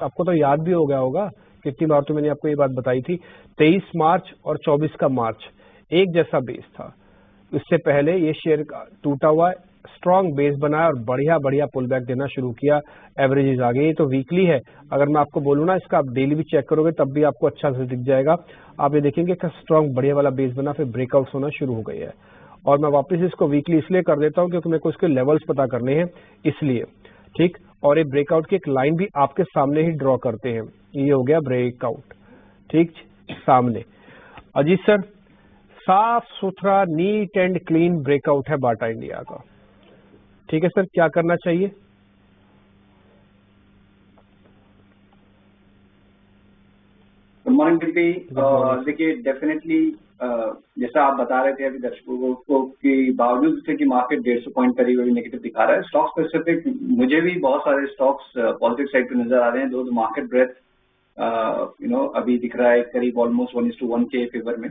आपको तो याद भी हो गया होगा, कितनी बार तो मैंने आपको ये बात बताई थी। 23 मार्च और 24 का मार्च एक जैसा बेस था। इससे पहले ये शेयर टूटा हुआ स्ट्रॉन्ग बेस बनाया और बढ़िया बढ़िया पुल बैक देना शुरू किया, एवरेजेस आ गई। तो वीकली है, अगर मैं आपको बोलूँ ना इसका आप डेली भी चेक करोगे तब भी आपको अच्छा से दिख जाएगा। आप ये देखेंगे कि स्ट्रॉन्ग बढ़िया वाला बेस बना, फिर ब्रेकआउट्स होना शुरू हो गई है। और मैं वापस इसको वीकली इसलिए कर देता हूँ क्योंकि मेरे को इसके लेवल्स पता करने हैं इसलिए, ठीक। और ये ब्रेकआउट की एक लाइन भी आपके सामने ही ड्रॉ करते हैं। ये हो गया ब्रेकआउट, ठीक, सामने। अजीत सर, साफ सुथरा नीट एंड क्लीन ब्रेकआउट है बाटा इंडिया का, ठीक है सर, क्या करना चाहिए? Good morning Dimpy. देखिए डेफिनेटली जैसा आप बता रहे थे अभी दर्शकों को कि बावजूद से कि मार्केट 150 पॉइंट करीब अभी नेगेटिव दिखा रहा है, स्टॉक स्पेसिफिक मुझे भी बहुत सारे स्टॉक्स पॉजिटिव साइड पे नजर आ रहे हैं। दो मार्केट ब्रेथ अभी दिख रहा है करीब ऑलमोस्ट 1:1 के फेवर में।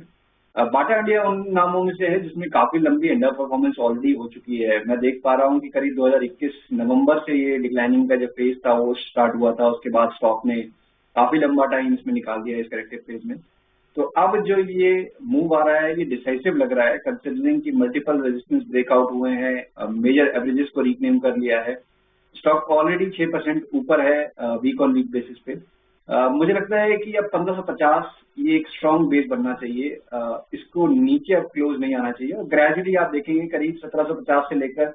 बाटा इंडिया उन नामों में से है जिसमें काफी लंबी अंडर परफॉर्मेंस ऑलरेडी हो चुकी है। मैं देख पा रहा हूँ कि करीब 2021 नवंबर से ये डिक्लाइनिंग का जो फेज था वो स्टार्ट हुआ था। उसके बाद स्टॉक ने काफी लंबा टाइम इसमें निकाल दिया है इस करेक्टिव फेज में। तो अब जो ये मूव आ रहा है ये डिसाइसिव लग रहा है, कंसिडरिंग कि मल्टीपल रेजिस्टेंस ब्रेकआउट हुए हैं, मेजर एवरेजेस को रिक्लेम कर लिया है। स्टॉक ऑलरेडी 6% ऊपर है वीक ऑन वीक बेसिस पे। मुझे लगता है कि अब 1550 ये एक स्ट्रॉन्ग बेस बनना चाहिए। इसको नीचे अब क्लोज नहीं आना चाहिए और ग्रेजुअली आप देखेंगे करीब 1750 से लेकर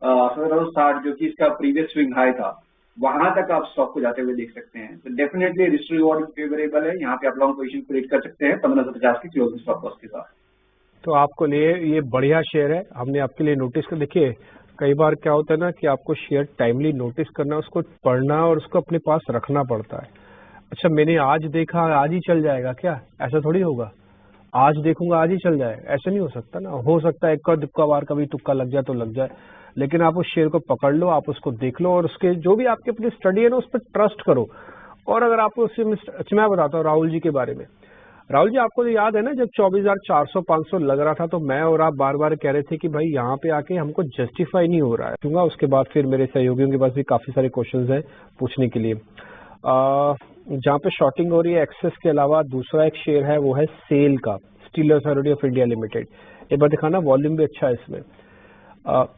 1760 जो कि इसका प्रीवियस स्विंग हाई था, वहां तक आप स्टॉक को जाते हुए देख सकते हैं। तो डेफिनेटली रिस्क रिवॉर्ड फेवरेबल है, यहाँ पे आप लॉन्ग पोजीशन क्रिएट कर सकते हैं 1550 की क्लोजिंग स्टॉप लॉस के साथ। तो आपको लिए ये बढ़िया शेयर है, हमने आपके लिए नोटिस कर। देखिए कई बार क्या होता है ना कि आपको शेयर टाइमली नोटिस करना, उसको पढ़ना और उसको अपने पास रखना पड़ता है। अच्छा मैंने आज देखा आज ही चल जाएगा क्या? ऐसा थोड़ी होगा, आज देखूंगा आज ही चल जाए, ऐसा नहीं हो सकता ना। हो सकता है एक दुक्का बार कभी तुक्का लग जाए तो लग जाए, लेकिन आप उस शेयर को पकड़ लो, आप उसको देख लो और उसके जो भी आपके अपनी स्टडी है ना उस पर ट्रस्ट करो। और अगर आपको उससे अच्छा मैं बताता हूँ राहुल जी के बारे में। राहुल जी आपको तो याद है ना जब 24,400-500 लग रहा था तो मैं और आप बार बार कह रहे थे कि भाई यहाँ पे आके हमको जस्टिफाई नहीं हो रहा है। उसके बाद फिर मेरे सहयोगियों के पास भी काफी सारे क्वेश्चंस हैं पूछने के लिए। जहाँ पे शॉर्टिंग हो रही है एक्सेस के अलावा दूसरा एक शेयर है वो है सेल का, steel authority of India limited. एक बार दिखाना, वॉल्यूम भी अच्छा है इसमें।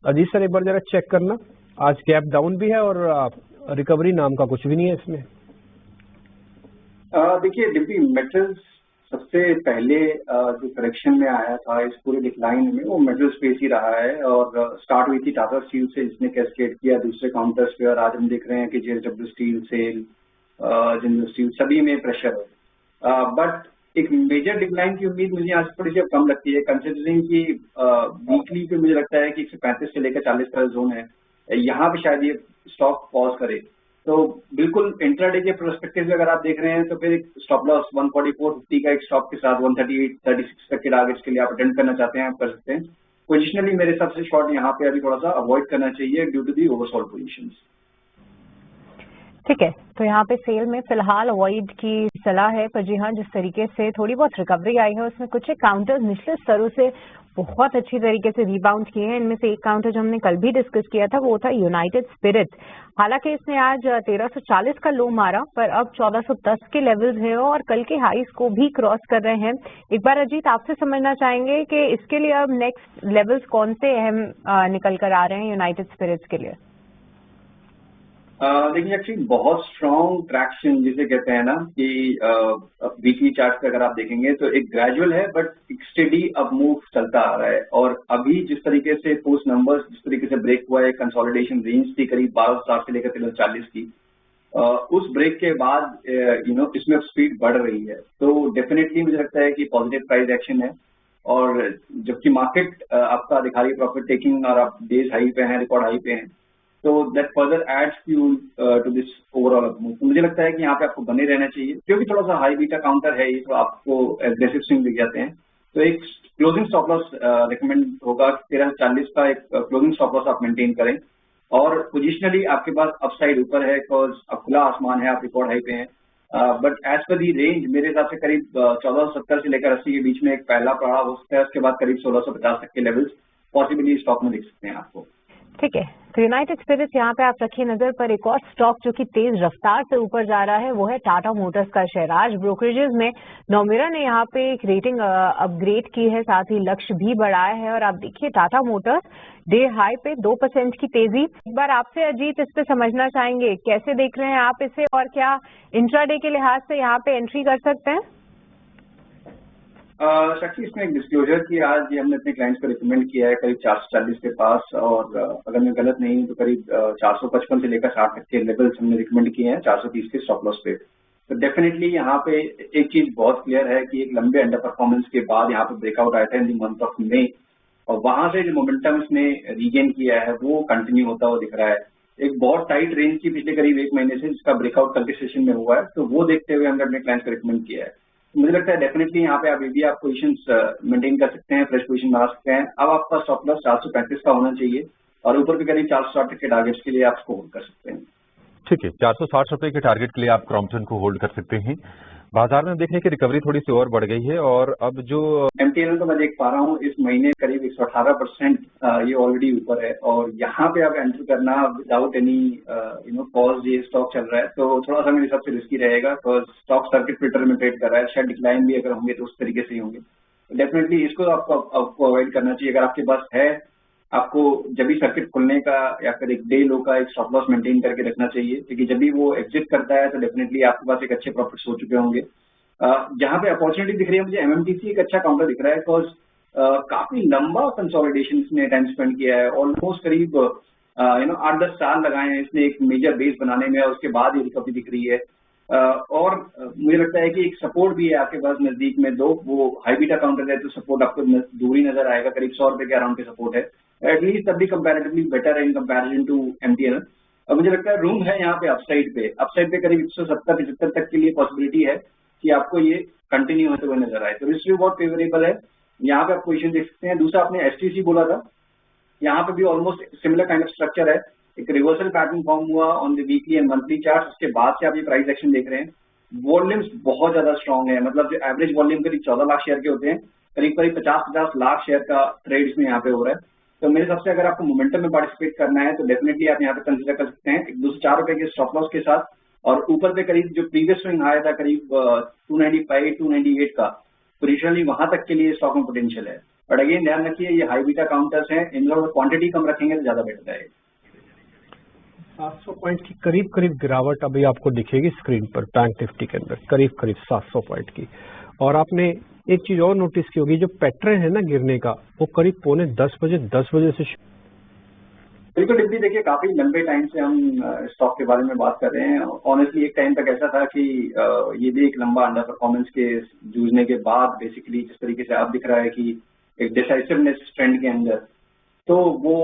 अजीत सर एक बार जरा चेक करना, आज गैप डाउन भी है और रिकवरी नाम का कुछ भी नहीं है इसमें। देखिए डिम्पी, मेटल्स सबसे पहले जो करेक्शन में आया था इस पूरे डिक्लाइन में वो मेटल स्पेस ही रहा है और स्टार्ट हुई थी टाटा स्टील से जिसने कैस्केड किया दूसरे काउंटर्स पे, और आज हम देख रहे हैं कि JSW steel, SAIL, Jindal steel सभी में प्रेशर है। बट एक मेजर डिक्लाइन की उम्मीद मुझे आज थोड़ी सी कम लगती है, कंसिडरिंग कि वीकली पे मुझे लगता है कि 135 से लेकर 40 का जोन है, यहाँ पे शायद ये स्टॉक पॉज करे। तो बिल्कुल इंट्राडे के पर्सपेक्टिव से अगर आप देख रहे हैं तो फिर स्टॉप लॉस 144.50 का एक स्टॉप के साथ 138.36 तक के टारगेट्स के लिए आप अटेंड करना चाहते हैं आप कर सकते हैं। पोजिशनली मेरे हिसाब से शॉर्ट यहाँ पे अभी थोड़ा सा अवॉइड करना चाहिए due to the oversold positions. ठीक है, तो यहाँ पे सेल में फिलहाल अवॉइड की सलाह है। पर जी हाँ, जिस तरीके से थोड़ी बहुत रिकवरी आई है उसमें कुछ काउंटर्स निचले स्तरों से बहुत अच्छी तरीके से रिबाउंड किए हैं। इनमें से एक काउंटर जो हमने कल भी डिस्कस किया था वो था यूनाइटेड स्पिरिट। हालांकि इसने आज 1340 का लो मारा पर अब 1410 के लेवल्स है और कल के हाईज को भी क्रॉस कर रहे हैं। एक बार अजीत आपसे समझना चाहेंगे कि इसके लिए अब नेक्स्ट लेवल्स कौन से अहम निकल कर आ रहे हैं यूनाइटेड स्पिरिट्स के लिए? देखिए एक्चुअली बहुत स्ट्रॉन्ग ट्रैक्शन जिसे कहते हैं ना कि वीकली चार्ट पे अगर आप देखेंगे तो एक ग्रेजुअल है बट एक स्टेडी अप मूव चलता आ रहा है। और अभी जिस तरीके से पोस्ट नंबर्स जिस तरीके से ब्रेक हुआ है, कंसोलिडेशन रेंज थी करीब 12,000 से लेकर 1340 की, उस ब्रेक के बाद इसमें स्पीड बढ़ रही है। तो डेफिनेटली मुझे लगता है कि पॉजिटिव प्राइस एक्शन है और जबकि मार्केट आपका दिखा रही है प्रॉफिट टेकिंग और आप डेज हाई पे हैं, रिकॉर्ड हाई पे हैं, तो that further adds fuel to this overall up move. तो मुझे लगता है कि यहाँ पे आपको बने रहना चाहिए क्योंकि थोड़ा सा हाई बीटा काउंटर है ये, तो आपको एग्रेसिव स्विंग दिख जाते हैं। तो एक क्लोजिंग स्टॉप लॉस रिकमेंड होगा 1340 का एक क्लोजिंग स्टॉप लॉस आप मेंटेन करें। और पोजिशनली आपके पास अपसाइड ऊपर है बिकॉज अब खुला आसमान है, आप रिकॉर्ड हाई पे हैं। But as per the range मेरे हिसाब से करीब 1470 से लेकर 80 के बीच में एक पहला पड़ाव हो सकता है, उसके बाद करीब 1650 तक के लेवल्स पॉसिबली स्टॉक में दिख सकते हैं आपको। ठीक है, तो यूनाइटेड स्पिरिट्स यहाँ पे आप रखिए नजर पर। एक और स्टॉक जो कि तेज रफ्तार से ऊपर जा रहा है वो है टाटा मोटर्स का शेयर। आज ब्रोकरेजेस में नोमेरा ने यहाँ पे एक रेटिंग अपग्रेड की है, साथ ही लक्ष्य भी बढ़ाया है। और आप देखिए टाटा मोटर्स डे हाई पे 2% की तेजी। एक बार आपसे अजीत इस पे समझना चाहेंगे, कैसे देख रहे हैं आप इसे, और क्या इंट्राडे के लिहाज से यहाँ पे एंट्री कर सकते हैं? शक्ति, इसमें एक डिस्क्लोजर की आज ये हमने अपने क्लाइंट्स को रिकमेंड किया है करीब 440 के पास, और अगर मैं गलत नहीं हूं तो करीब 455 से लेकर 60 तक के लेवल्स हमने रिकमेंड किए हैं 430 के स्टॉप लॉस पे। तो डेफिनेटली यहाँ पे एक चीज बहुत क्लियर है कि एक लंबे अंडर परफॉर्मेंस के बाद यहाँ पे ब्रेकआउट आया था इन दी मंथ ऑफ मई, और वहां से जो मोमेंटम इसने रीगेन किया है वो कंटिन्यू होता हुआ दिख रहा है। एक बहुत टाइट रेंज की पिछले करीब एक महीने से जिसका ब्रेकआउट कल के सेशन में हुआ है, तो वो देखते हुए हमने अपने क्लाइंट्स को रिकमेंड किया है। मुझे लगता है डेफिनेटली यहाँ पे आप पोजीशंस मेंटेन कर सकते हैं, फ्रेश पोजीशन बना सकते हैं। अब आपका स्टॉप लॉस 435 का होना चाहिए और ऊपर भी करीब 460 के टारगेट्स के लिए आप इसको होल्ड कर सकते हैं। ठीक है, 460 रुपए के टारगेट के लिए आप क्रॉम्पटन को होल्ड कर सकते हैं। बाजार में देखने की रिकवरी थोड़ी सी और बढ़ गई है, और अब जो एमटीएल तो मैं देख पा रहा हूँ इस महीने करीब 118% ये ऑलरेडी ऊपर है, और यहाँ पे आप एंटर करना विदाउट एनी पॉज ये स्टॉक चल रहा है तो थोड़ा सा मेरे हिसाब से रिस्की रहेगा। तो स्टॉक सर्किट फिल्टर में ट्रेड कर रहा है, शायद डिक्लाइन भी अगर होंगे तो उस तरीके से ही होंगे। डेफिनेटली इसको आपको अवॉइड करना चाहिए। अगर आपके पास है, आपको जब भी सर्किट खुलने का या फिर एक डे लो का एक स्टॉप लॉस मेंटेन करके रखना चाहिए, क्योंकि जब भी वो एग्जिट करता है तो डेफिनेटली आपके पास एक अच्छे प्रॉफिट्स हो चुके होंगे। जहां पे अपॉर्चुनिटी दिख रही है मुझे एमएमटीसी एक अच्छा काउंटर दिख रहा है, बिकॉज काफी लंबा कंसोलिडेशन इसने टाइम स्पेंड किया है, ऑलमोस्ट करीब 8-10 साल लगाए हैं इसने एक मेजर बेस बनाने में, और उसके बाद ये रिकवरी दिख रही है। और मुझे लगता है कि एक सपोर्ट भी है आपके पास नजदीक में दो, वो हाई बीटा काउंटर है तो सपोर्ट आपको दूरी नजर आएगा, करीब 100 रुपए के अराउंड के सपोर्ट है, एटलीस्ट तब भी कंपैरेटिवली बेटर है इन कंपैरिजन टू एमटीएल। मुझे लगता है रूम है यहाँ पे अपसाइड पे करीब 170-75 तक के लिए पॉसिबिलिटी है कि आपको ये कंटिन्यू होते हुए नजर आए। तो रिस्क बहुत फेवरेबल है, यहाँ पे आप पोजीशन देख सकते हैं। दूसरा आपने एसटीसी बोला था, यहाँ पे भी almost similar kind of structure है, एक रिवर्सल पैटर्न फॉर्म हुआ on the weekly and monthly chart, उसके बाद से आप ये प्राइस एक्शन देख रहे हैं। वॉल्यूम्स बहुत ज्यादा स्ट्रॉन्ग है, मतलब जो एवरेज वॉल्यूम करीब 14 लाख शेयर के होते हैं, करीब 50 लाख शेयर का ट्रेड इसमें यहाँ पे हो रहा है। तो मेरे हिसाब से अगर आपको मोमेंटम में पार्टिसिपेट करना है तो डेफिनेटली आप यहाँ पे कंसिडर कर सकते हैं 204 रुपए के स्टॉप लॉस के साथ, और ऊपर पे करीब जो प्रीवियस स्विंग आया था करीब 295-298 का, पोजिशनली वहां तक के लिए स्टॉक में पोटेंशियल है। बट अगेन ध्यान रखिए ये हाई बीटा काउंटर्स हैं, इन लोगों क्वांटिटी कम रखेंगे तो ज्यादा बेटर रहेगा। 700 पॉइंट की करीब गिरावट अभी आपको दिखेगी स्क्रीन पर बैंक निफ्टी के अंदर, करीब 700 पॉइंट की। और आपने एक चीज और नोटिस की होगी, जो पैटर्न है ना गिरने का, वो करीब 9:45 बजे से बिल्कुल डिप्टी, देखिए काफी लंबे टाइम से हम स्टॉक के बारे में बात कर रहे हैं। ऑनेस्टली एक टाइम तक ऐसा था कि ये भी एक लंबा अंडर परफॉर्मेंस के जूझने के बाद बेसिकली जिस तरीके से आप दिख रहा है कि एक डिसाइसिवनेस ट्रेंड के अंदर, तो वो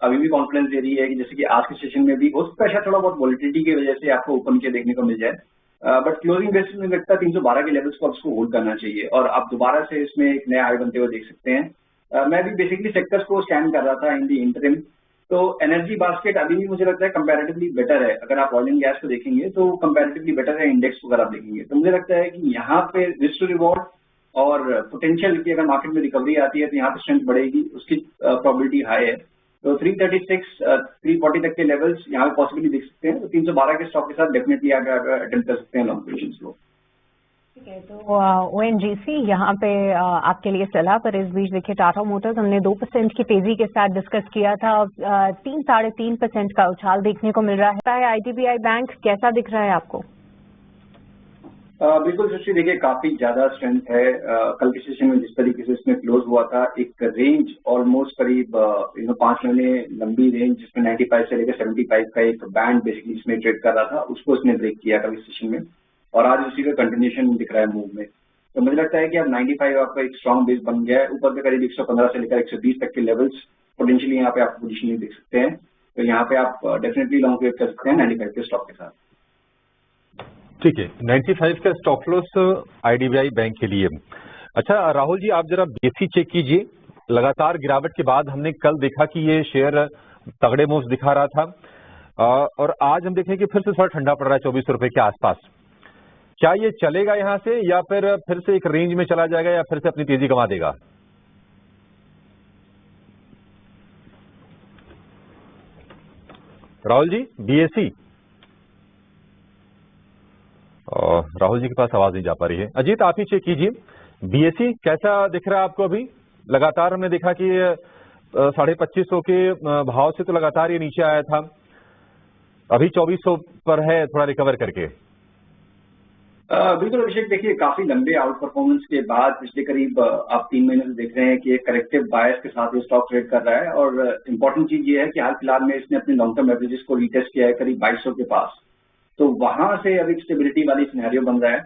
अभी भी कॉन्फिडेंस दे रही है कि जैसे कि आज के सेशन में भी हो सकता है थोड़ा बहुत वॉलिटिलिटी की वजह से आपको ऊपर नीचे देखने को मिल जाए, बट क्लोजिंग बेसिस में लगता है 312 के लेवल्स को आपको होल्ड करना चाहिए, और आप दोबारा से इसमें एक नया हाई बनते हुए देख सकते हैं। मैं भी बेसिकली सेक्टर्स को स्कैन कर रहा था इन दी इंटरिम, तो एनर्जी बास्केट अभी भी मुझे लगता है कंपैरेटिवली बेटर है। अगर आप ऑयल एंड गैस को देखेंगे तो कंपैरेटिवली बेटर है इंडेक्स को अगर आप देखेंगे, तो मुझे लगता है कि यहाँ पे रिस्क टू रिवॉर्ड और पोटेंशियल की अगर मार्केट में रिकवरी आती है तो यहाँ पे स्ट्रेंथ बढ़ेगी, उसकी प्रोबेबिलिटी हाई है। तो 336-340 तक के लेवल्स यहाँ पे पॉसिबली दिख सकते हैं, तो 312 के स्टॉक के साथ डेफिनेटली आप अटेम्प्ट कर सकते हैं लॉन्ग पोजीशंस को। ठीक है, तो ओएनजीसी यहाँ पे आपके लिए सलाह, पर इस बीच देखिए टाटा मोटर्स हमने 2% की तेजी के साथ डिस्कस किया था, 3-3.5% का उछाल देखने को मिल रहा है। आईडीबीआई बैंक कैसा दिख रहा है आपको? बिल्कुल सृष्टि, देखिए काफी ज्यादा स्ट्रेंथ है। कल के सेशन में जिस तरीके से इसमें क्लोज हुआ था, एक रेंज ऑलमोस्ट करीब 5 महीने लंबी रेंज जिसमें 95 से लेकर 75 का एक बैंड बेसिकली इसमें ट्रेड कर रहा था, उसको इसने ब्रेक किया कल के सेशन में, और आज उसी का कंटिन्यूएशन दिख रहा है मूव में। तो मुझे लगता है कि अब 95 आपका एक स्ट्रॉन्ग बेस बन गया है, ऊपर पे करीब 115 से लेकर 120 तक के लेवल्स पोटेंशियली यहाँ पे आप पोजिशन देख सकते हैं। तो यहाँ पे आप डेफिनेटली लॉन्ग वेट कर सकते हैं 95 के स्टॉक के साथ। ठीक है, 95 का स्टॉप लॉस आईडीबीआई बैंक के लिए। अच्छा राहुल जी, आप जरा बेसी चेक कीजिए, लगातार गिरावट के बाद हमने कल देखा कि ये शेयर तगड़े मूव्स दिखा रहा था, और आज हम देखें कि फिर से थोड़ा ठंडा पड़ रहा है 24 रुपए के आसपास। क्या ये चलेगा यहाँ से, या फिर से एक रेंज में चला जाएगा, या फिर से अपनी तेजी कमा देगा? राहुल जी, बीएसई, राहुल जी के पास आवाज नहीं जा पा रही है। अजीत, आप ही चेक कीजिए, बीएसई कैसा दिख रहा है आपको? अभी लगातार हमने देखा कि 2550 के भाव से तो लगातार ये नीचे आया था, अभी 2400 पर है, थोड़ा रिकवर करके। बिल्कुल अभिषेक, देखिए काफी लंबे आउट परफॉर्मेंस के बाद पिछले करीब आप 3 महीने से देख रहे हैं कि एक करेक्टिव बायस के साथ ये स्टॉक ट्रेड कर रहा है। और इम्पोर्टेंट चीज ये है कि हाल फिलहाल में इसने अपने लॉन्ग टर्म एवरेजेस को रीटेस्ट किया है करीब 2200 के पास, तो वहां से अब एक स्टेबिलिटी वाली सिनेरियो बन रहा है।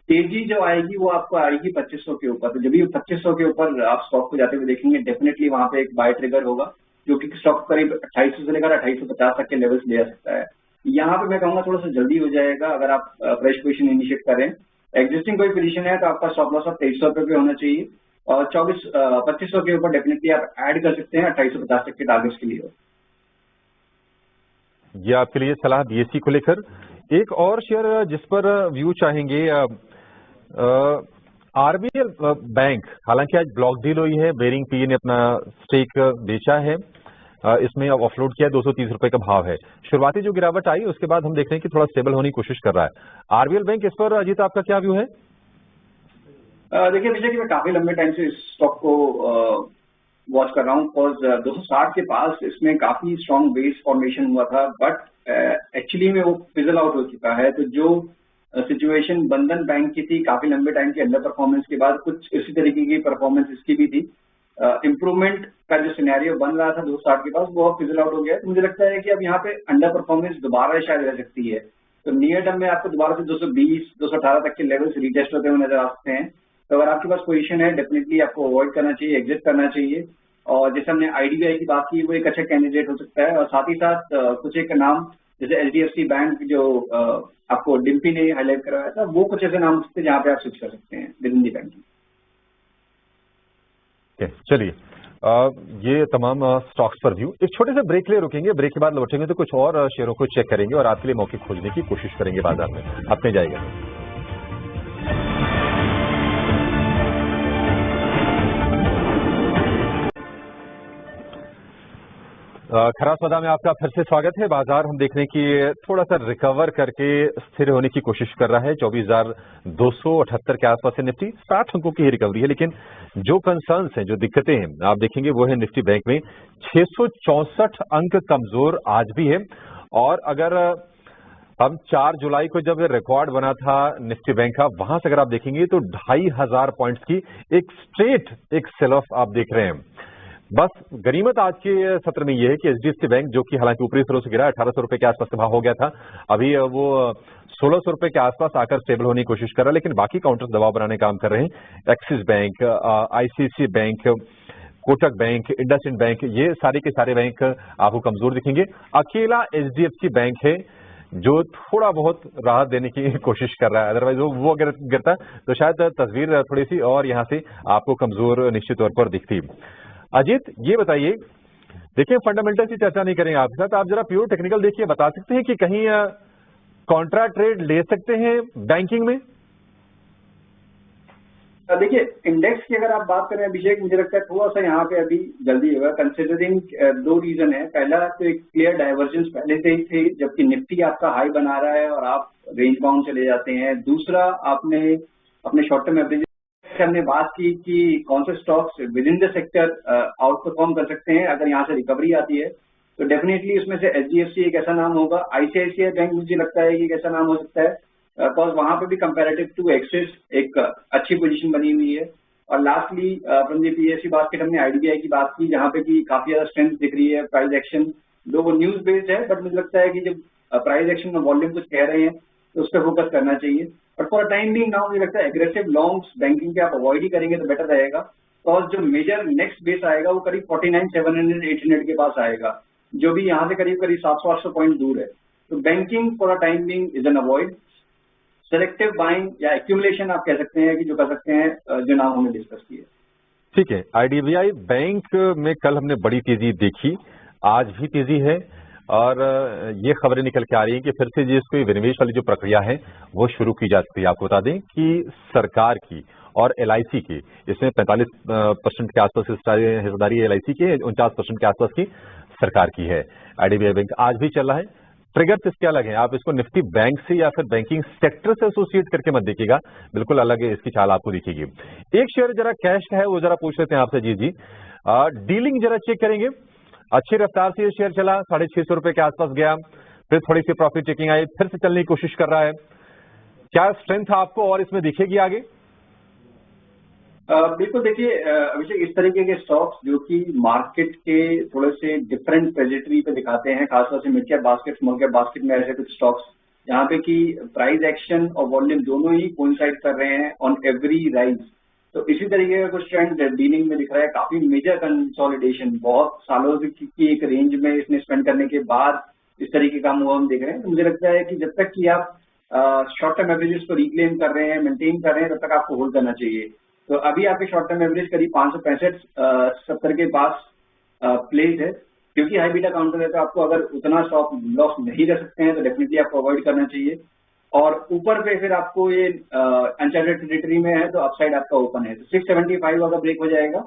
तेजी जो आएगी वो आपको आएगी 2500 के ऊपर, तो जब भी 2500 के ऊपर आप स्टॉक को जाते हुए देखेंगे डेफिनेटली वहां पे एक बाय ट्रिगर होगा, जो कि स्टॉक करीब 2800 से लेकर 2850 तक के लेवल्स ले आ सकता है। यहाँ पे मैं कहूंगा थोड़ा सा जल्दी हो जाएगा अगर आप फ्रेश पोजीशन इनिशिएट करें। एग्जिस्टिंग कोई पोजीशन है तो आपका स्टॉप लॉस 2300 रुपये पे होना चाहिए, और 2500 के ऊपर डेफिनेटली आप ऐड कर सकते हैं 2850 तक के टारगेट्स के लिए। ये आपके लिए सलाह बीएसई को लेकर। एक और शेयर जिस पर व्यू चाहेंगे, आरबीएल बैंक, हालांकि आज ब्लॉक डील हुई है, बेरिंग पीए ने अपना स्टेक बेचा है, इसमें अब ऑफलोड किया, 230 रुपए का भाव है। शुरुआती जो गिरावट आई उसके बाद हम देख रहे हैं कि थोड़ा स्टेबल होने की कोशिश कर रहा है आरबीएल बैंक। इस पर अजीत आपका क्या व्यू है? देखिए विजय कि मैं काफी लंबे टाइम से इस स्टॉक को वॉच कर रहा हूँ, बिकॉज 260 के पास इसमें काफी स्ट्रॉन्ग बेस फॉर्मेशन हुआ था, बट एक्चुअली में वो फिजल आउट हो चुका है। तो जो सिचुएशन बंधन बैंक की थी काफी लंबे टाइम की अंडर परफॉर्मेंस के बाद, कुछ इसी तरीके की परफॉर्मेंस इसकी भी थी। इम्प्रूवमेंट का जो सिनेरियो बन रहा था 260 के पास वो फिजल आउट हो गया है। तो मुझे लगता है कि अब यहाँ पे अंडर परफॉर्मेंस दोबारा शायद रह सकती है, तो नियर टर्म में आपको दोबारा से 220 218 तक के लेवल्स रिटेस्ट होते हुए नजर आ सकते हैं। तो अगर आपके पास पोजीशन है डेफिनेटली आपको अवॉइड करना चाहिए, एग्जिट करना चाहिए। और जैसे हमने आईडीबीआई की बात की, वो एक अच्छा कैंडिडेट हो सकता है। और साथ ही साथ कुछ एक नाम जैसे एचडीएफसी बैंक जो आपको डिम्पी ने हाईलाइट करवाया था, वो कुछ ऐसे नाम सकते हैं जहाँ पे आप स्विच कर सकते हैं विद इन दी बैंकिंग। चलिए, ये तमाम स्टॉक्स पर व्यू। एक छोटे से ब्रेक ले रुकेंगे, ब्रेक के बाद लौटेंगे तो कुछ और शेयरों को चेक करेंगे और आपके लिए मौके खोजने की कोशिश करेंगे बाजार में। अपने जाएगा खराब सौदा में आपका फिर से स्वागत है। बाजार हम देखने की थोड़ा सा रिकवर करके स्थिर होने की कोशिश कर रहा है। 24,278 के आसपास है निफ्टी, 60 अंकों की ही रिकवरी है। लेकिन जो कंसर्न्स हैं, जो दिक्कतें हैं, आप देखेंगे वो है निफ्टी बैंक में 664 अंक कमजोर आज भी है। और अगर हम 4 जुलाई को जब रिकॉर्ड बना था निफ्टी बैंक का, वहां से अगर आप देखेंगे तो 2500 पॉइंट्स की एक स्ट्रेट एक सेल ऑफ आप देख रहे हैं। बस गनीमत आज के सत्र में यह है कि एचडीएफसी बैंक, जो कि हालांकि ऊपरी स्तरों से गिरा, 1800 रुपए के आसपास का भाव हो गया था, अभी वो 1600 रुपए के आसपास आकर स्टेबल होने की कोशिश कर रहा है। लेकिन बाकी काउंटर्स दबाव बनाने का काम कर रहे हैं। Axis bank, ICICI bank, Kotak bank, IndusInd bank, ये सारे के सारे बैंक आपको कमजोर दिखेंगे। अकेला एचडीएफसी बैंक है जो थोड़ा बहुत राहत देने की कोशिश कर रहा है, अदरवाइज वो अगर गिरता तो शायद तस्वीर थोड़ी सी और यहाँ से आपको कमजोर निश्चित तौर पर दिखती। अजीत, ये बताइए, देखिए फंडामेंटल की चर्चा नहीं करेंगे आपके साथ, आप जरा प्योर टेक्निकल देखिए, बता सकते हैं कि कहीं कॉन्ट्रा ट्रेड ले सकते हैं बैंकिंग में? देखिए इंडेक्स की अगर आप बात करें अभिषेक, मुझे लगता है थोड़ा सा यहाँ पे अभी जल्दी होगा, कंसिडरिंग 2 रीजन है। पहला तो एक क्लियर डाइवर्जेंस पहले से ही थे, जबकि निफ्टी आपका हाई बना रहा है और आप रेंज बाउंड चले जाते हैं। दूसरा, आपने अपने शॉर्ट टर्म एवरेज हमने बात की कि कौन से stocks with in the sector out perform कर सकते हैं अगर यहाँ से रिकवरी आती है, तो डेफिनेटली उसमें से एचडीएफसी एक ऐसा नाम होगा। आईसीआईसीआई बैंक मुझे लगता है कि एक ऐसा नाम हो सकता है, बिकॉज वहां पे भी कंपैरेटिव टू एक्सिस एक अच्छी पोजीशन बनी हुई है। और lastly from the PSC basket हमने आईडीबीआई की बात की, जहां पे कि काफी ज्यादा स्ट्रेंथ दिख रही है। प्राइस एक्शन दो वो न्यूज बेस्ड है, बट मुझे लगता है कि जब प्राइस एक्शन में वॉल्यूम कुछ कह रहे हैं तो उस पर फोकस करना चाहिए। But for time being now मुझे लगता है एग्रेसिव लॉन्ग्स बैंकिंग के आप अवॉइड ही करेंगे तो बेटर रहेगा, बिकॉज जो मेजर नेक्स्ट बेस आएगा वो करीब 49,700 800 के पास आएगा, जो भी यहाँ से करीब 700-800 पॉइंट दूर है। तो banking for time being is an avoid. Selective buying या एक्यूमुलेशन आप कह सकते हैं कि जो कर सकते हैं, जो नाम हमने डिस्कस किए। ठीक है, आईडीबीआई बैंक में कल हमने बड़ी तेजी देखी, आज भी तेजी है और ये खबरें निकल के आ रही हैं कि फिर से जिसको विनिवेश वाली जो प्रक्रिया है वो शुरू की जा सकती है। आपको बता दें कि सरकार की और एलआईसी की इसमें 45% के आसपास हिस्सेदारी एलआईसी की है, 49% के आसपास की सरकार की है। आईडीबीआई बैंक आज भी चल रहा है। ट्रिगर्स इसके अलग हैं, आप इसको निफ्टी बैंक से या फिर बैंकिंग सेक्टर से एसोसिएट करके मत देखिएगा, बिल्कुल अलग है इसकी चाल आपको दिखेगी। एक शेयर जरा कैश का है, वो जरा पूछ लेते हैं आपसे। जी डीलिंग जरा चेक करेंगे। अच्छी रफ्तार से ये शेयर चला, 650 रुपए के आसपास गया, फिर थोड़ी सी प्रॉफिट चेकिंग आई, फिर से चलने की कोशिश कर रहा है। क्या स्ट्रेंथ आपको और इसमें दिखेगी आगे? बिल्कुल, देखिए अभिषेक, इस तरीके के स्टॉक्स जो कि मार्केट के थोड़े से डिफरेंट ट्रेजेक्टरी पे दिखाते हैं, खासतौर से mid cap basket, small cap basket में ऐसे कुछ स्टॉक्स जहाँ पे कि प्राइस एक्शन और वॉल्यूम दोनों ही कोइंसाइड कर रहे हैं ऑन एवरी राइज। तो इसी तरीके का कुछ ट्रेंड डीलिंग में दिख रहा है। काफी मेजर कंसोलिडेशन, बहुत सालों की एक रेंज में इसने स्पेंड करने के बाद इस तरीके का मूव हम देख रहे हैं। तो मुझे लगता है कि जब तक कि आप शॉर्ट टर्म एवरेजेस को रिक्लेम कर रहे हैं, मेंटेन कर रहे हैं, तब तक आपको होल्ड करना चाहिए। तो अभी आपके शॉर्ट टर्म एवरेज करीब 565-70 के पास प्लेस है। क्योंकि हाई बीटा काउंटर है, तो आपको अगर उतना स्टॉप लॉस नहीं कर सकते हैं तो डेफिनेटली आपको अवॉइड करना चाहिए। और ऊपर पे फिर आपको ये अनचार्टेड टेरिटरी में है, तो अपसाइड आपका ओपन है। तो 675 अगर ब्रेक हो जाएगा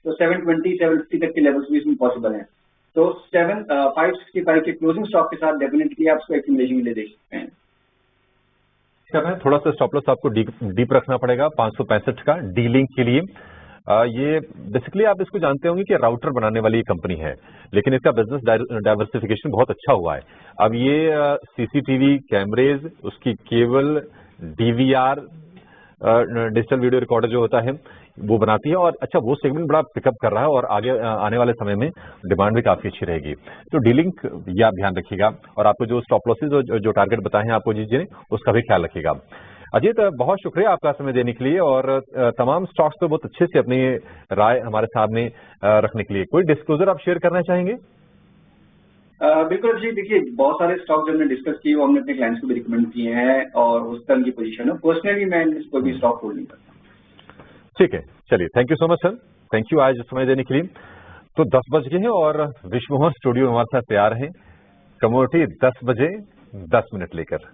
तो 720, 750 तक के लेवल्स भी इसमें पॉसिबल हैं। तो 565 के क्लोजिंग स्टॉक के साथ डेफिनेटली आप इसको एक्यूमुलेशन के लिए देख सकते हैं। करना है, थोड़ा सा स्टॉप लॉस आपको डीप रखना पड़ेगा 565 का डीलिंग के लिए। ये बेसिकली आप इसको जानते होंगे कि राउटर बनाने वाली कंपनी है, लेकिन इसका बिजनेस डाइवर्सिफिकेशन बहुत अच्छा हुआ है। अब ये सीसीटीवी कैमरेज, उसकी cable, DVR, digital video recorder जो होता है वो बनाती है, और अच्छा वो सेगमेंट बड़ा पिकअप कर रहा है और आगे आने वाले समय में डिमांड भी काफी अच्छी रहेगी। तो डीलिंग ये आप ध्यान रखिएगा, और आपको जो स्टॉप लॉसेज जो टारगेट बताए हैं आपको जी ने, उसका भी ख्याल रखिएगा। अजीत, बहुत शुक्रिया आपका समय देने के लिए, और तमाम स्टॉक्स पे बहुत अच्छे से अपनी राय हमारे सामने रखने के लिए। कोई डिस्क्लोजर आप शेयर करना चाहेंगे? बिल्कुल जी, देखिए बहुत सारे स्टॉक जो हमने डिस्कस किए वो हमने अपने क्लाइंट्स को भी रिकमेंड किए हैं, और उस तरह की पोजीशन है। पर्सनली मैं कोई भी स्टॉक होल्ड नहीं करता। ठीक है, चलिए, thank you so much sir, thank you आज समय देने के लिए। तो 10 बज गए हैं और विश्वमोहन स्टूडियो में हमारे साथ तैयार हैं कमोडिटी 10 बजे 10 मिनट लेकर।